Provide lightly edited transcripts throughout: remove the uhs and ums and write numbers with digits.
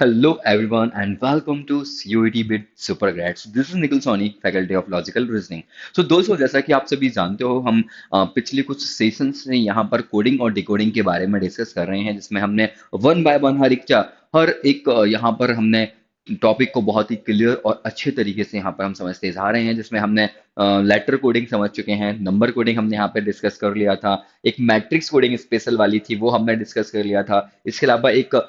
Hello everyone and welcome to CUET with Supergrads. This is Nikhil Soni, Faculty of Logical Reasoning. So दोस्तों जैसा कि आप सभी जानते हो हम पिछले कुछ सेशंस से यहाँ पर कोडिंग और डिकोडिंग के बारे में डिस्कस कर रहे हैं जिसमें हमने वन बाय वन हर एक यहाँ पर हमने टॉपिक को बहुत ही क्लियर और अच्छे तरीके से यहाँ पर हम समझते जा रहे हैं जिसमें हमने लेटर कोडिंग समझ चुके हैं, नंबर कोडिंग हमने यहाँ पे डिस्कस कर लिया था, एक मैट्रिक्स कोडिंग स्पेशल वाली थी वो हमने डिस्कस कर लिया था। इसके अलावा एक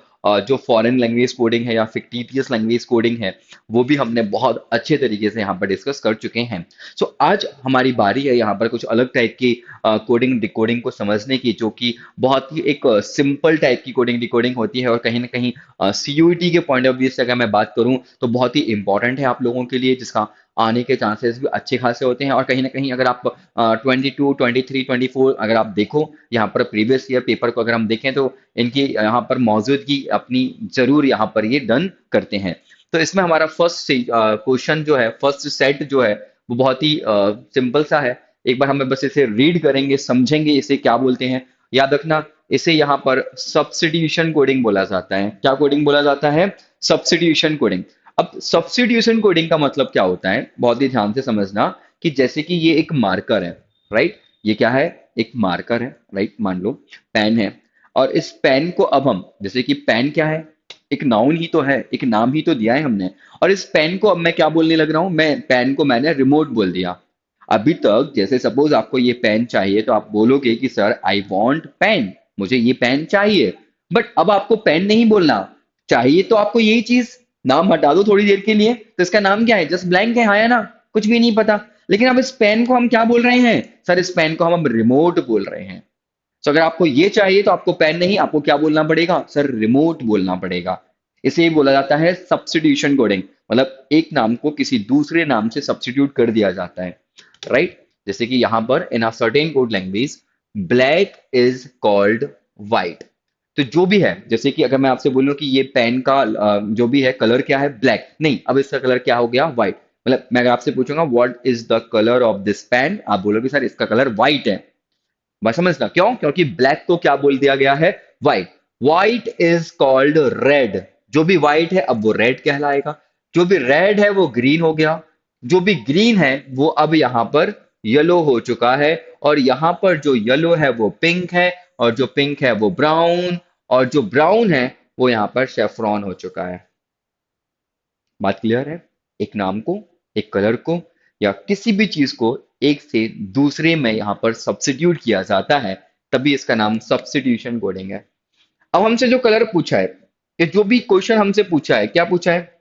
जो फॉरेन लैंग्वेज कोडिंग है या फिक्टिटियस लैंग्वेज कोडिंग है वो भी हमने बहुत अच्छे तरीके से यहाँ पर डिस्कस कर चुके हैं। सो आज हमारी बारी है यहाँ पर कुछ अलग टाइप की कोडिंग डिकोडिंग को समझने की, जो कि बहुत ही एक सिंपल टाइप की कोडिंग डिकोडिंग होती है और कहीं ना कहीं सीयूईटी के पॉइंट ऑफ व्यू से अगर मैं बात करूं तो बहुत ही इंपॉर्टेंट है आप लोगों के लिए, जिसका आने के चांसेस भी अच्छे खासे होते हैं। और कहीं ना कहीं अगर आप 22, 23, 24 अगर आप देखो यहाँ पर प्रीवियस ईयर पेपर को अगर हम देखें तो इनकी यहाँ पर मौजूदगी अपनी जरूर यहाँ पर ये डन करते हैं। तो इसमें हमारा फर्स्ट क्वेश्चन जो है, फर्स्ट सेट जो है वो बहुत ही सिंपल सा है। एक बार हमें बस इसे रीड करेंगे, समझेंगे इसे क्या बोलते हैं। याद रखना, इसे यहाँ पर सब्स्टिट्यूशन कोडिंग बोला जाता है। क्या कोडिंग बोला जाता है? Substitution coding. अब सब्स्टिट्यूशन कोडिंग का मतलब क्या होता है, बहुत ही ध्यान से समझना कि जैसे कि ये एक मार्कर है, राइट? ये क्या है? एक मार्कर है, राइट? मान लो पेन है, और इस पेन को अब हम, जैसे कि पेन क्या है? एक नाउन ही तो है, एक नाम ही तो दिया है हमने। और इस पेन को अब मैं क्या बोलने लग रहा हूं? मैं पेन को मैंने रिमोट बोल दिया। अभी तक जैसे सपोज आपको ये पेन चाहिए तो आप बोलोगे कि सर आई वॉन्ट पेन, मुझे ये पेन चाहिए। बट अब आपको पेन नहीं बोलना, चाहिए तो आपको यही चीज। नाम हटा दो थोड़ी देर के लिए तो इसका नाम क्या है? जस्ट ब्लैंक है, हाँ या ना? कुछ भी नहीं पता। लेकिन अब इस पेन को हम क्या बोल रहे हैं? सर इस पेन को हम अब रिमोट बोल रहे हैं। तो अगर आपको ये चाहिए तो आपको पेन नहीं, आपको क्या बोलना पड़ेगा? सर रिमोट बोलना पड़ेगा। इसे बोला जाता है सब्स्टिट्यूशन कोडिंग, मतलब एक नाम को किसी दूसरे नाम से सब्स्टिट्यूट कर दिया जाता है, राइट? जैसे कि यहां पर in a certain code language black is called white. तो जो भी है, जैसे कि अगर मैं आपसे बोलूं कि ये पेन का जो भी है कलर क्या है? ब्लैक नहीं, अब इसका कलर क्या हो गया? व्हाइट। मतलब मैं अगर आपसे पूछूंगा what is the colour of this pen, आप बोलोगे सर इसका कलर व्हाइट है। बस समझना क्यों? क्योंकि ब्लैक को क्या बोल दिया गया है? White. White is called red. जो भी व्हाइट है अब वो रेड कहलाएगा, जो भी रेड है वो ग्रीन हो गया, जो भी ग्रीन है वो अब यहां पर येलो हो चुका है, और यहां पर जो येलो है वो पिंक है, और जो पिंक है वो ब्राउन, और जो ब्राउन है वो यहां पर शेफ्रॉन हो चुका है। बात क्लियर है? एक नाम को, एक कलर को, या किसी भी चीज को एक से दूसरे में यहां पर सब्स्टिट्यूट किया जाता है, तभी इसका नाम सब्स्टिट्यूशन कोडिंग है। अब हमसे जो कलर पूछा है, ये जो भी क्वेश्चन हमसे पूछा है, क्या पूछा है?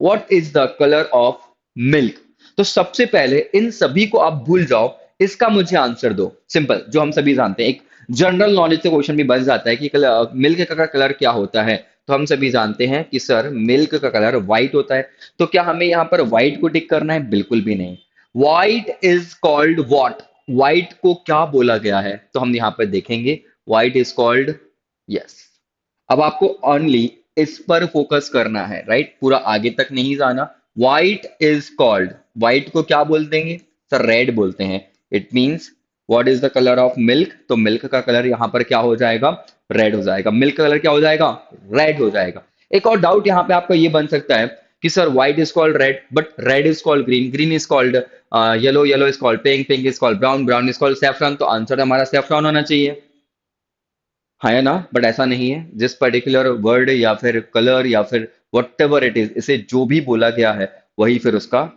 What is the colour of milk? तो सबसे पहले इन सभी को आप भूल जाओ, इसका मुझे आंसर दो। सिंपल, जो हम सभी जानते हैं, एक जनरल नॉलेज से क्वेश्चन भी बन जाता है कि मिल्क का कलर क्या होता है। तो हम सभी जानते हैं कि सर मिल्क का कलर व्हाइट होता है। तो क्या हमें यहाँ पर व्हाइट को टिक करना है? बिल्कुल भी नहीं। White is called what? White को क्या बोला गया है? तो हम यहाँ पर देखेंगे, व्हाइट इज कॉल्ड, यस। अब आपको ओनली इस पर फोकस करना है, राइट? पूरा आगे तक नहीं जाना। व्हाइट इज कॉल्ड, व्हाइट को क्या बोल देंगे? सर रेड बोलते हैं। It means what is the colour of milk? तो मिल्क का कलर यहां पर क्या हो जाएगा? रेड हो जाएगा। मिल्क का कलर क्या हो जाएगा? रेड हो जाएगा। एक और डाउट यहाँ पे आपका ये बन सकता है कि sir white is called red but red is called green, green is called yellow, yellow is called pink, pink is called brown, brown is called saffron. तो आंसर हमारा सेफ्रॉन होना चाहिए, हाँ या ना? बट ऐसा नहीं है। जिस पर्टिकुलर वर्ड या फिर कलर या फिर वट एवर इट इज, इसे जो भी बोला गया है वही फिर उसका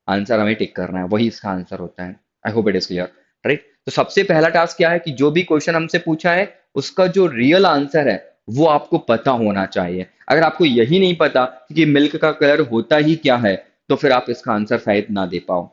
आंसर हमें टिक करना है, वही इसका आंसर होता है। I hope it is clear, right? तो सबसे पहला टास्क क्या है कि जो भी क्वेश्चन हमसे पूछा है उसका जो रियल आंसर है वो आपको पता होना चाहिए। अगर आपको यही नहीं पता कि मिल्क का कलर होता ही क्या है, तो फिर आप इसका आंसर शायद ना दे पाओ।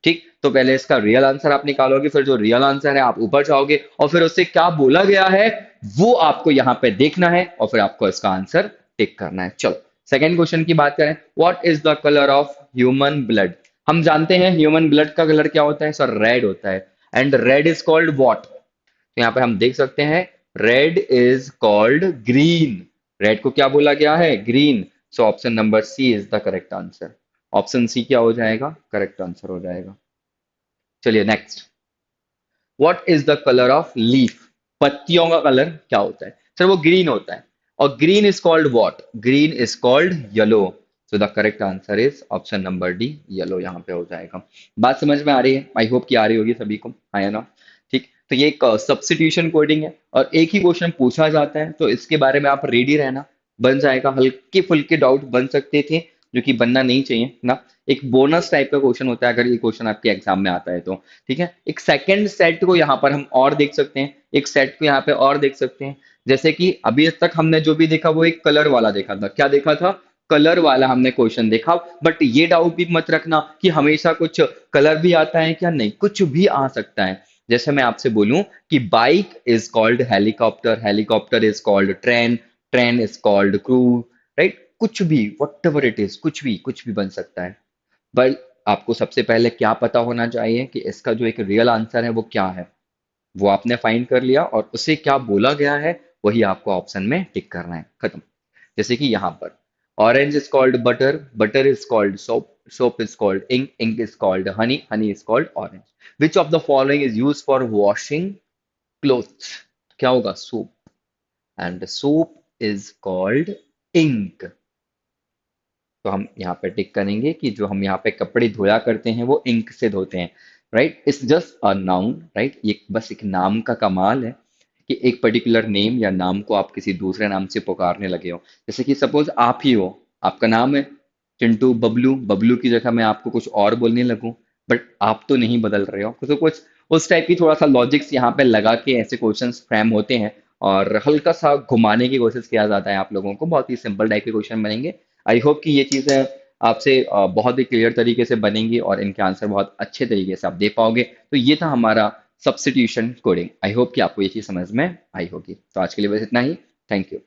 ठीक, तो पहले इसका रियल आंसर आप निकालोगे, फिर जो रियल आंसर है आप ऊपर जाओगे, और फिर उससे क्या बोला गया है वो आपको यहाँ पे देखना है, और फिर आपको इसका आंसर टिक करना है। चलो सेकंड क्वेश्चन की बात करें। What is the colour of human blood? हम जानते हैं ह्यूमन ब्लड का कलर क्या होता है? सर रेड होता है। And red is called what? तो यहाँ पे हम देख सकते हैं red is called green. Red को क्या बोला गया है? Green. So option number C is the correct answer. Option C क्या हो जाएगा? करेक्ट आंसर हो जाएगा। चलिए next. What is the colour of leaf? पत्तियों का कलर क्या होता है? सर वो ग्रीन होता है। और green is called what? Green is called yellow. So the correct answer is option number D, yellow यहाँ पे हो जाएगा। बात समझ में आ रही है? आई होप कि आ रही होगी सभी को, हाँ या ना? ठीक, तो ये एक सब्स्टिट्यूशन कोडिंग है और एक ही क्वेश्चन पूछा जाता है, तो इसके बारे में आप रेडी रहना। बन जाएगा, हल्के फुल्के डाउट बन सकते थे, जो कि बनना नहीं चाहिए ना। एक बोनस टाइप का क्वेश्चन होता है अगर ये क्वेश्चन आपके एग्जाम में आता है तो। ठीक है, एक सेकंड सेट को यहाँ पर हम और देख सकते हैं, एक सेट को यहाँ पे और देख सकते हैं। जैसे कि अभी तक हमने जो भी देखा वो एक कलर वाला देखा था, क्या देखा था? कलर वाला हमने क्वेश्चन देखा। बट ये डाउट भी मत रखना कि हमेशा कुछ कलर भी आता है क्या, नहीं, कुछ भी आ सकता है। जैसे मैं आपसे बोलूं कि bike is called helicopter, helicopter is called train, train is called crew, right? कुछ भी, वट एवर इट इज, कुछ भी बन सकता है। बट आपको सबसे पहले क्या पता होना चाहिए कि इसका जो एक रियल आंसर है वो क्या है। वो आपने फाइंड कर लिया और उसे क्या बोला गया है वही आपको ऑप्शन में टिक करना है, खत्म। जैसे कि यहाँ पर orange is called butter, butter is called soap, soap is called ink, ink is called honey, honey is called orange. Which of the following is use for washing clothes? क्या होगा? Soap, and soap is called ink. तो हम यहाँ पे टिक करेंगे कि जो हम यहाँ पे कपड़े धोया करते हैं वो इंक से धोते हैं, right? It's just a noun, right? ये बस एक नाम का कमाल है कि एक पर्टिकुलर नेम या नाम को आप किसी दूसरे नाम से पुकारने लगे हो। जैसे कि सपोज आप ही हो, आपका नाम है चिंटू, बबलू, बबलू की जगह मैं आपको कुछ और बोलने लगूं, बट आप तो नहीं बदल रहे हो। तो कुछ उस टाइप की थोड़ा सा लॉजिक्स यहाँ पे लगा के ऐसे क्वेश्चंस फ्रेम होते हैं और हल्का सा घुमाने की कोशिश किया जाता है आप लोगों को। बहुत ही सिंपल टाइप के क्वेश्चन बनेंगे। आई होप कि ये चीज़ें आपसे बहुत ही क्लियर तरीके से बनेंगी और इनके आंसर बहुत अच्छे तरीके से आप दे पाओगे। तो ये था हमारा सब्स्टिट्यूशन कोडिंग। आई होप कि आपको ये चीज़ समझ में आई होगी। तो आज के लिए बस इतना ही। Thank you.